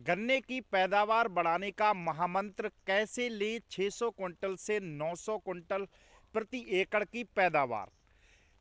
गन्ने की पैदावार बढ़ाने का महामंत्र कैसे ले 600 क्विंटल से 900 क्विंटल प्रति एकड़ की पैदावार।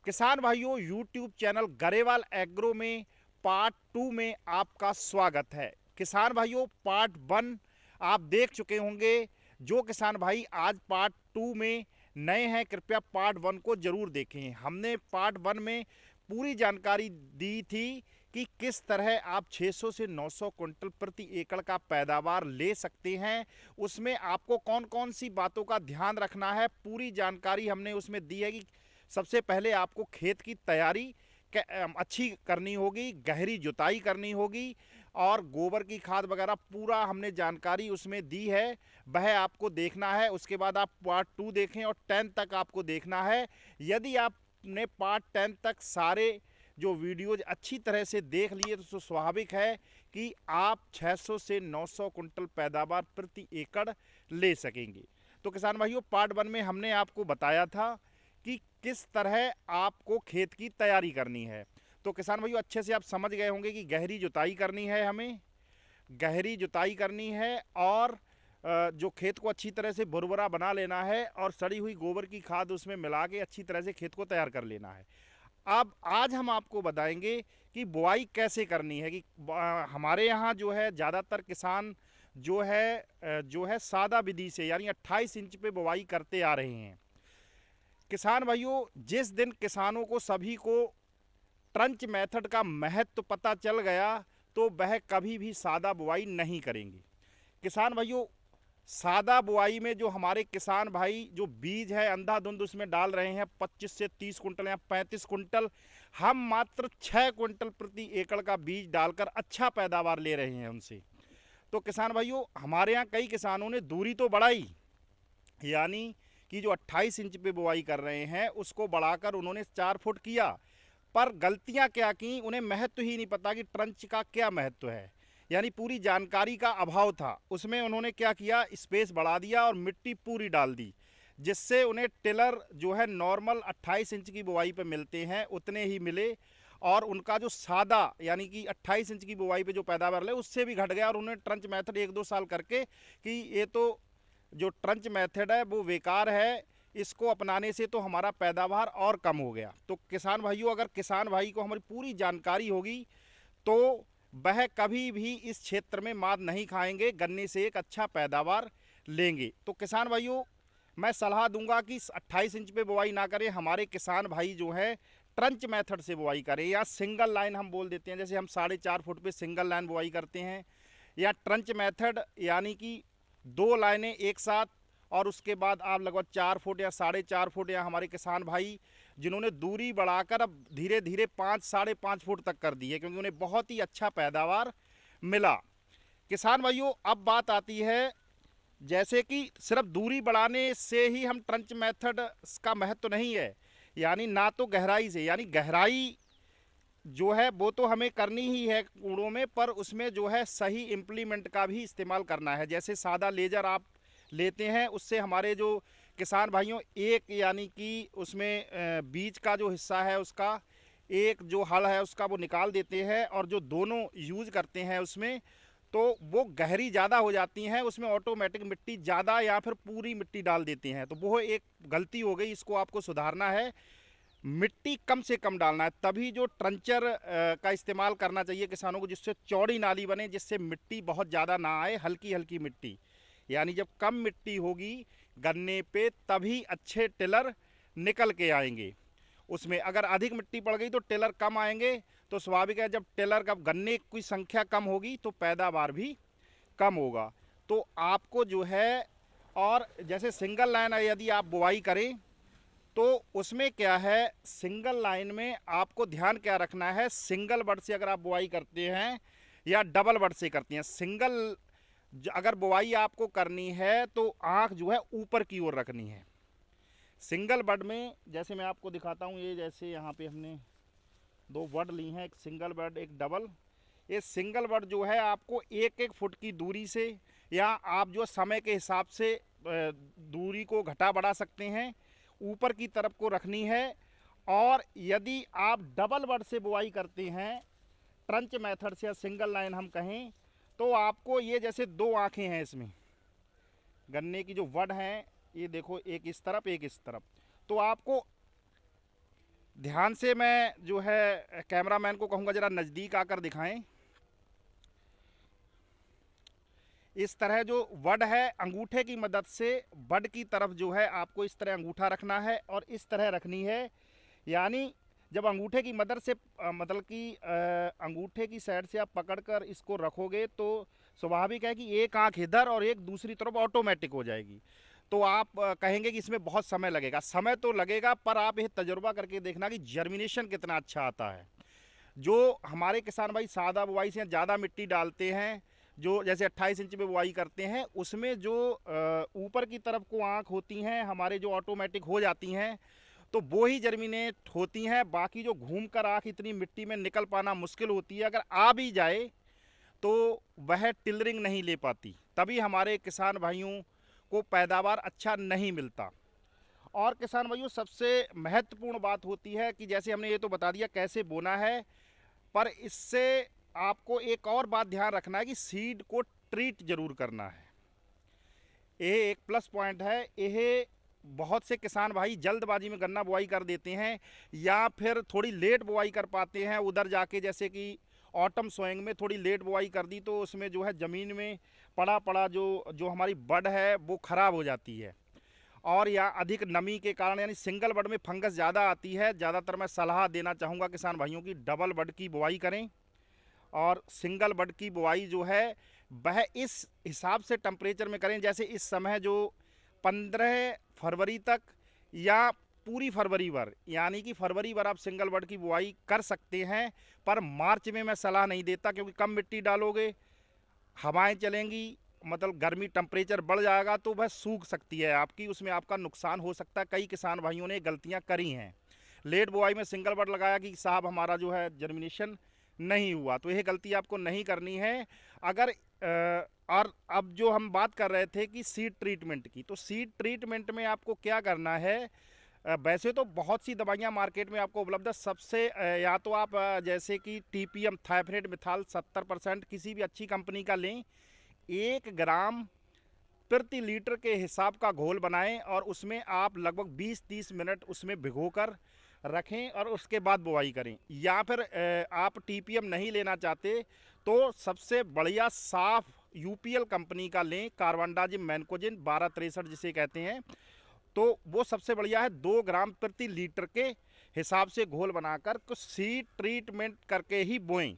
किसान भाइयों, यूट्यूब चैनल गरेवाल एग्रो में पार्ट 2 में आपका स्वागत है। किसान भाइयों, पार्ट 1 आप देख चुके होंगे। जो किसान भाई आज पार्ट 2 में नए हैं, कृपया पार्ट 1 को जरूर देखें। हमने पार्ट 1 में पूरी जानकारी दी थी कि किस तरह आप 600 से 900 क्विंटल प्रति एकड़ का पैदावार ले सकते हैं। उसमें आपको कौन कौन सी बातों का ध्यान रखना है, पूरी जानकारी हमने उसमें दी है कि सबसे पहले आपको खेत की तैयारी अच्छी करनी होगी, गहरी जुताई करनी होगी और गोबर की खाद वगैरह पूरा हमने जानकारी उसमें दी है, वह आपको देखना है। उसके बाद आप पार्ट 2 देखें और 10 तक आपको देखना है। यदि आपने पार्ट 10 तक सारे जो वीडियोज अच्छी तरह से देख लिए तो स्वाभाविक है कि आप 600 से 900 कुंटल पैदावार प्रति एकड़ ले सकेंगे। तो किसान भाइयों, पार्ट 1 में हमने आपको बताया था कि किस तरह आपको खेत की तैयारी करनी है। तो किसान भाइयों, अच्छे से आप समझ गए होंगे कि गहरी जुताई करनी है, हमें गहरी जुताई करनी है और जो खेत को अच्छी तरह से भुरभुरा बना लेना है और सड़ी हुई गोबर की खाद उसमें मिला के अच्छी तरह से खेत को तैयार कर लेना है। अब आज हम आपको बताएंगे कि बुआई कैसे करनी है। कि हमारे यहाँ जो है ज़्यादातर किसान जो है सादा विधि से यानी 28 इंच पे बुआई करते आ रहे हैं। किसान भाइयों, जिस दिन किसानों को सभी को ट्रंच मेथड का महत्व पता चल गया तो वह कभी भी सादा बुआई नहीं करेंगे। किसान भाइयों, सादा बुआई में जो हमारे किसान भाई जो बीज है अंधाधुंध उसमें डाल रहे हैं 25 से 30 कुंटल या 35 कुंटल, हम मात्र 6 कुंटल प्रति एकड़ का बीज डालकर अच्छा पैदावार ले रहे हैं उनसे। तो किसान भाइयों, हमारे यहाँ कई किसानों ने दूरी तो बढ़ाई, यानी कि जो 28 इंच पे बुआई कर रहे हैं उसको बढ़ाकर उन्होंने 4 फुट किया, पर गलतियां क्या की, उन्हें महत्व ही नहीं पता कि ट्रंच का क्या महत्व है, यानी पूरी जानकारी का अभाव था। उसमें उन्होंने क्या किया, स्पेस बढ़ा दिया और मिट्टी पूरी डाल दी, जिससे उन्हें टिलर जो है नॉर्मल 28 इंच की बुआई पे मिलते हैं उतने ही मिले और उनका जो सादा यानी कि 28 इंच की बुआई पे जो पैदावार है उससे भी घट गया। और उन्होंने ट्रंच मेथड 1-2 साल करके कि ये तो जो ट्रंच मेथड है वो बेकार है, इसको अपनाने से तो हमारा पैदावार और कम हो गया। तो किसान भाइयों, अगर किसान भाई को हमारी पूरी जानकारी होगी तो वह कभी भी इस क्षेत्र में मात नहीं खाएंगे, गन्ने से एक अच्छा पैदावार लेंगे। तो किसान भाइयों, मैं सलाह दूंगा कि 28 इंच पे बुआई ना करें। हमारे किसान भाई जो है ट्रंच मेथड से बुआई करें या सिंगल लाइन हम बोल देते हैं, जैसे हम 4.5 फुट पे सिंगल लाइन बुआई करते हैं, या ट्रंच मेथड यानी कि 2 लाइनें एक साथ और उसके बाद आप लगभग 4 फुट या 4.5 फुट, या हमारे किसान भाई जिन्होंने दूरी बढ़ाकर अब धीरे धीरे 5-5.5 फुट तक कर दी है क्योंकि उन्हें बहुत ही अच्छा पैदावार मिला। किसान भाइयों, अब बात आती है जैसे कि सिर्फ दूरी बढ़ाने से ही हम ट्रंच मेथड का महत्व नहीं है, यानी ना तो गहराई से, यानी गहराई जो है वो तो हमें करनी ही है कूड़ों में, पर उसमें जो है सही इम्प्लीमेंट का भी इस्तेमाल करना है। जैसे सादा लेजर आप लेते हैं, उससे हमारे जो किसान भाइयों एक यानी कि उसमें बीज का जो हिस्सा है उसका एक जो हल है उसका वो निकाल देते हैं और जो दोनों यूज करते हैं उसमें तो वो गहरी ज़्यादा हो जाती हैं, उसमें ऑटोमेटिक मिट्टी ज़्यादा या फिर पूरी मिट्टी डाल देते हैं। तो वो एक गलती हो गई, इसको आपको सुधारना है। मिट्टी कम से कम डालना है, तभी जो ट्रंचर का इस्तेमाल करना चाहिए किसानों को, जिससे चौड़ी नाली बने, जिससे मिट्टी बहुत ज़्यादा ना आए, हल्की हल्की मिट्टी। यानी जब कम मिट्टी होगी गन्ने पे तभी अच्छे टिलर निकल के आएंगे। उसमें अगर अधिक मिट्टी पड़ गई तो टिलर कम आएंगे। तो स्वाभाविक है, जब टिलर का गन्ने की संख्या कम होगी तो पैदावार भी कम होगा। तो आपको जो है, और जैसे सिंगल लाइन यदि आप बुआई करें तो उसमें क्या है, सिंगल लाइन में आपको ध्यान क्या रखना है, सिंगल बड से अगर आप बुआई करते हैं या डबल बड से करते हैं, सिंगल अगर बुआई आपको करनी है तो आँख जो है ऊपर की ओर रखनी है। सिंगल बड में जैसे मैं आपको दिखाता हूँ, ये जैसे यहाँ पे हमने 2 बड ली हैं, एक सिंगल बड एक डबल। ये सिंगल बड जो है आपको 1-1 फुट की दूरी से, या आप जो समय के हिसाब से दूरी को घटा बढ़ा सकते हैं, ऊपर की तरफ को रखनी है। और यदि आप डबल बड से बुआई करते हैं ट्रंच मेथड से या सिंगल लाइन हम कहें, तो आपको ये जैसे दो आँखें हैं इसमें, गन्ने की जो वड हैं, ये देखो एक इस तरफ एक इस तरफ। तो आपको ध्यान से, मैं जो है कैमरामैन को कहूँगा ज़रा नज़दीक आकर दिखाएं। इस तरह जो वड है, अंगूठे की मदद से वड की तरफ जो है आपको इस तरह अंगूठा रखना है और इस तरह रखनी है। यानी जब अंगूठे की मदद से मतलब कि अंगूठे की साइड से आप पकड़कर इसको रखोगे तो स्वाभाविक है कि एक आंख इधर और एक दूसरी तरफ ऑटोमेटिक हो जाएगी। तो आप कहेंगे कि इसमें बहुत समय लगेगा। समय तो लगेगा, पर आप ये तजुर्बा करके देखना कि जर्मिनेशन कितना अच्छा आता है। जो हमारे किसान भाई सादा बुआई से ज़्यादा मिट्टी डालते हैं, जो जैसे 28 इंच में बुआई करते हैं, उसमें जो ऊपर की तरफ को आँख होती हैं हमारे, जो ऑटोमेटिक हो जाती हैं, तो वो ही जर्मिनेट होती हैं। बाकी जो घूम कर आँख इतनी मिट्टी में निकल पाना मुश्किल होती है, अगर आ भी जाए तो वह टिलरिंग नहीं ले पाती, तभी हमारे किसान भाइयों को पैदावार अच्छा नहीं मिलता। और किसान भाइयों, सबसे महत्वपूर्ण बात होती है कि जैसे हमने ये तो बता दिया कैसे बोना है, पर इससे आपको एक और बात ध्यान रखना है कि सीड को ट्रीट जरूर करना है। ये एक प्लस पॉइंट है। ये बहुत से किसान भाई जल्दबाजी में गन्ना बुआई कर देते हैं या फिर थोड़ी लेट बुआई कर पाते हैं उधर जाके, जैसे कि ऑटम सोइंग में थोड़ी लेट बुआई कर दी तो उसमें जो है ज़मीन में पड़ा पड़ा जो हमारी बड है वो ख़राब हो जाती है। और या अधिक नमी के कारण, यानी सिंगल बड में फंगस ज़्यादा आती है। ज़्यादातर मैं सलाह देना चाहूँगा किसान भाइयों की डबल बड की बुआई करें, और सिंगल बड की बुआई जो है वह इस हिसाब से टेम्परेचर में करें, जैसे इस समय जो 15 फरवरी तक या पूरी फरवरी भर, यानी कि फरवरी भर आप सिंगल बड की बुआई कर सकते हैं। पर मार्च में मैं सलाह नहीं देता, क्योंकि कम मिट्टी डालोगे, हवाएं चलेंगी, मतलब गर्मी, टेम्परेचर बढ़ जाएगा तो वह सूख सकती है आपकी, उसमें आपका नुकसान हो सकता है। कई किसान भाइयों ने गलतियां करी हैं, लेट बुआई में सिंगल बड लगाया कि साहब हमारा जो है जर्मिनेशन नहीं हुआ, तो यह गलती आपको नहीं करनी है। अगर और अब जो हम बात कर रहे थे कि सीड ट्रीटमेंट की, तो सीड ट्रीटमेंट में आपको क्या करना है। वैसे तो बहुत सी दवाइयाँ मार्केट में आपको उपलब्ध है। सबसे या तो आप जैसे कि टीपीएम थाइफनेट मिथाल 70% किसी भी अच्छी कंपनी का लें, 1 ग्राम प्रति लीटर के हिसाब का घोल बनाएं और उसमें आप लगभग 20-30 मिनट उसमें भिगोकर रखें और उसके बाद बुआई करें। या फिर आप टीपीएम नहीं लेना चाहते तो सबसे बढ़िया साफ यूपीएल कंपनी का लें, कार्बनडाजिम मैनकोजिन 1263 जिसे कहते हैं, तो वो सबसे बढ़िया है। 2 ग्राम प्रति लीटर के हिसाब से घोल बनाकर कुछ सीड ट्रीटमेंट करके ही बोएं।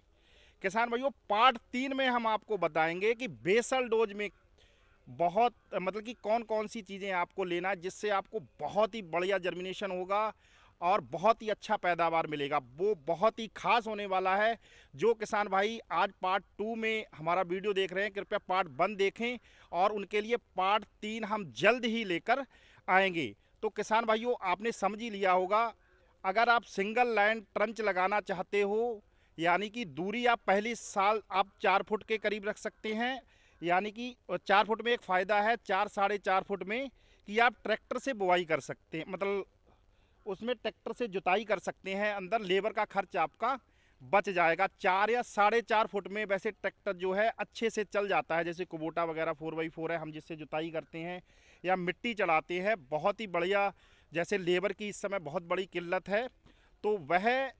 किसान भाइयों, पार्ट 3 में हम आपको बताएंगे कि बेसल डोज में बहुत मतलब कि कौन कौन सी चीज़ें आपको लेना है जिससे आपको बहुत ही बढ़िया जर्मिनेशन होगा और बहुत ही अच्छा पैदावार मिलेगा। वो बहुत ही खास होने वाला है। जो किसान भाई आज पार्ट 2 में हमारा वीडियो देख रहे हैं, कृपया पार्ट 1 देखें, और उनके लिए पार्ट 3 हम जल्द ही लेकर आएंगे। तो किसान भाइयों, आपने समझ ही लिया होगा, अगर आप सिंगल लाइन ट्रंच लगाना चाहते हो, यानी कि दूरी आप पहली साल आप 4 फुट के करीब रख सकते हैं। यानी कि 4 फुट में एक फ़ायदा है 4-4.5 फुट में कि आप ट्रैक्टर से बुआई कर सकते हैं, मतलब उसमें ट्रैक्टर से जुताई कर सकते हैं, अंदर लेबर का खर्च आपका बच जाएगा। 4 या 4.5 फुट में वैसे ट्रैक्टर जो है अच्छे से चल जाता है, जैसे कुबोटा वगैरह 4x4 है, हम जिससे जुताई करते हैं या मिट्टी चढ़ाते हैं, बहुत ही बढ़िया। जैसे लेबर की इस समय बहुत बड़ी किल्लत है, तो वह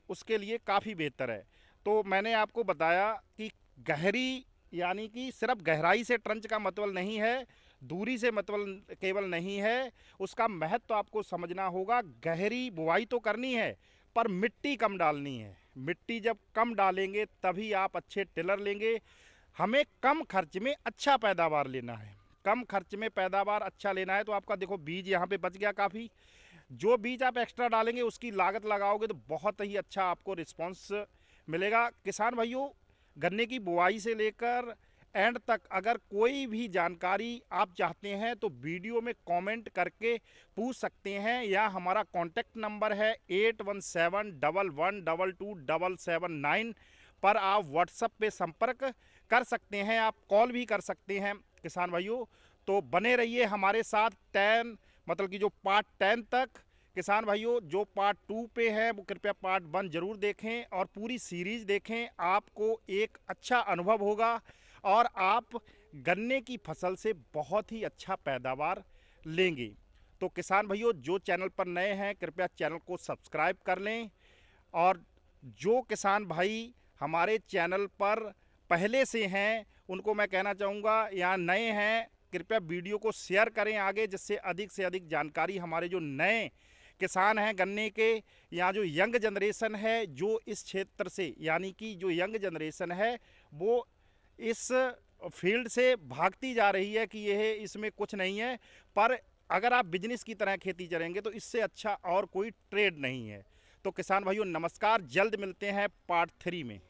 उसके लिए काफ़ी बेहतर है। तो मैंने आपको बताया कि गहरी, यानी कि सिर्फ गहराई से ट्रंच का मतलब नहीं है, दूरी से मतलब केवल नहीं है, उसका महत्व तो आपको समझना होगा। गहरी बुआई तो करनी है पर मिट्टी कम डालनी है। मिट्टी जब कम डालेंगे तभी आप अच्छे टिलर लेंगे। हमें कम खर्च में अच्छा पैदावार लेना है, कम खर्च में पैदावार अच्छा लेना है। तो आपका देखो बीज यहाँ पे बच गया काफ़ी। जो बीज आप एक्स्ट्रा डालेंगे उसकी लागत लगाओगे तो बहुत ही अच्छा आपको रिस्पॉन्स मिलेगा। किसान भाइयों, गन्ने की बुआई से लेकर एंड तक अगर कोई भी जानकारी आप चाहते हैं तो वीडियो में कमेंट करके पूछ सकते हैं, या हमारा कॉन्टैक्ट नंबर है 8171112279 पर आप व्हाट्सएप पे संपर्क कर सकते हैं, आप कॉल भी कर सकते हैं। किसान भाइयों, तो बने रहिए हमारे साथ 10 मतलब कि जो पार्ट 10 तक। किसान भाइयों, जो पार्ट 2 पे है वो कृपया पार्ट 1 जरूर देखें और पूरी सीरीज़ देखें, आपको एक अच्छा अनुभव होगा। और आप गन्ने की फसल से बहुत ही अच्छा पैदावार लेंगे। तो किसान भाइयों, जो चैनल पर नए हैं कृपया चैनल को सब्सक्राइब कर लें, और जो किसान भाई हमारे चैनल पर पहले से हैं उनको मैं कहना चाहूँगा, या नए हैं, कृपया वीडियो को शेयर करें आगे, जिससे अधिक से अधिक जानकारी हमारे जो नए किसान हैं गन्ने के, या जो यंग जनरेशन है जो इस क्षेत्र से, यानी कि जो यंग जनरेशन है वो इस फील्ड से भागती जा रही है कि यह इसमें कुछ नहीं है, पर अगर आप बिजनेस की तरह खेती करेंगे तो इससे अच्छा और कोई ट्रेड नहीं है। तो किसान भाइयों नमस्कार, जल्द मिलते हैं पार्ट 3 में।